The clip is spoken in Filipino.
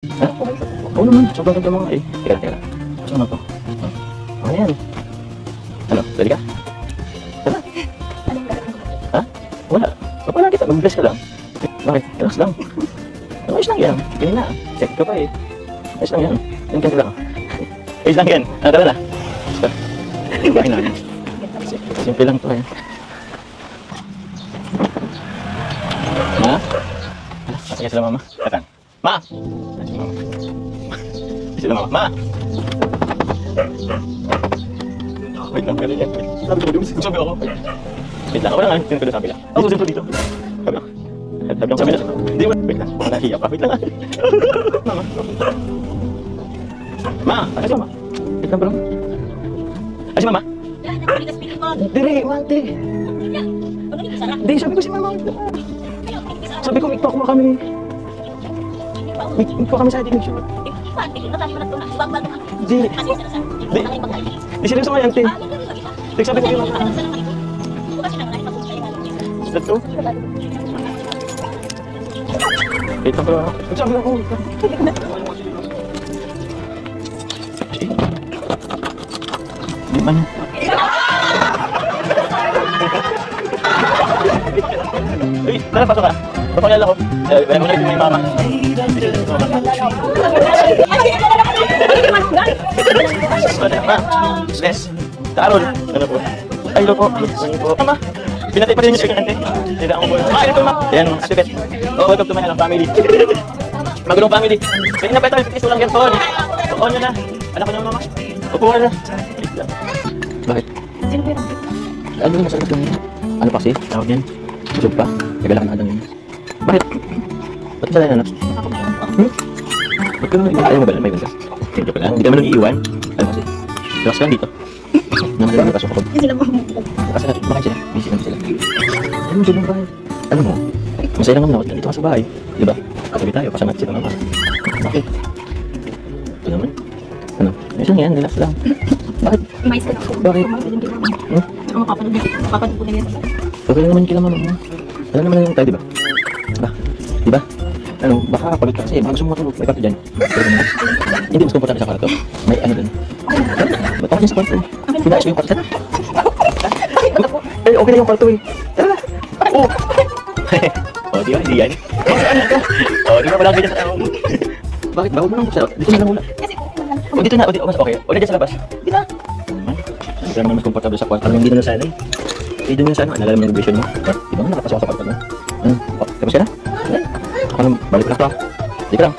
Ha? Oo naman, sobrang ganda mga eh. Teka. Gusto naman to. Ano yan? Ano? Dali ka? Tara. Ha? Wala. Papala kita, mag-bless ka lang. Bakit? Relax lang. Ayos lang yan. Ganyan na. Check ka pa eh. Ayos lang yan. Yan ka lang. Ayos lang yan. Tara na. Bahin namin. Simple lang to eh. Ma? Masaya sila mama? Katan. Ma! Sila mama. Ma! Wait lang, pero yan. Sabi ko, sabi ako. Wait lang, wala nga. Sino ko na sabi lang. Ako susunod dito. Sabi lang. Sabi lang. Hindi mo. Wait lang. Baka nahiya pa. Wait lang. Mama. Ma! Ano si mama? Wait lang bro. Ano si mama? Dili, wante. Di, sabi ko si mama. Sabi ko, mikpa ko kami. Mikpa kami sa ating shoot. Di seryoso nga yan, te. Sabi ko yung mga. Ito? Ito ba? Sabi ako. Di man. Uy, tara, pasok ka. Papakilala ko. Wala mo na ito yung mama. Ma, bless. Karol. Ano po? Ay, lo po. Mama, pinatay pa rin yung sikante. Hindi ako po. Ma, ito ma. Ayan, Ate Beth. Oh, welcome to my family. Magulong family. Pwede na pa ito, ipitis mo lang yan, Ton. Oo nyo na. Anak ko nyo, mama. Upo ka na. Bakit? Ano yung masakit yung... Ano pa kasi? Tawag yan. Busog pa. Nagalang na yun. Bakit? Ba't ka na anak? Ba't ka na ayaw mo ba lang? May ganda. Joke lang. Hindi ka man iiwan. Alam mo kasi. Relax ka lang dito. Naman lang pasok ako. Hindi sila mo. Kasi bakit sila? Busy naman sila. Ano dyan ang bahay? Alam mo, masaya lang naman ako. Dito ka sa bahay. Diba? Sabi tayo, kasama sila mama. Bakit? Ito naman. Ano? Ayos lang yan. Relax lang. Bakit? Mais ka na ako. Bakit? Ako mapapanood po na yan. Okay lang naman kila mama mo. Alam naman lang tayo, diba? Diba? Ano, baka pagod ka kasi, baka gusto mo matulog. May kwarto dyan. Hindi mas komportable sa kwarto. May ano dun. Ba't ako dyan sa kwarto? Pinaayos ko yung kwarto. Eh, okay na yung kwarto eh. Tara na. Oh! Oh, di ba? Hindi yan. Oh, di ba? Walang ganyan sa tao. Bakit? Bawal mo lang buksan. Dito na lang muna. O, dito na. O, mas okay. O, dyan sa labas. Dito na. Hindi naman mas komportable sa kwarto. Parang dito na sana eh. Eh, doon yung sana. Nalala mo yung vision mo. Di ba nga nakapasok sa kwarto mo? Oh, tapos ka na? Ako na, balik lang pa. Di ka lang.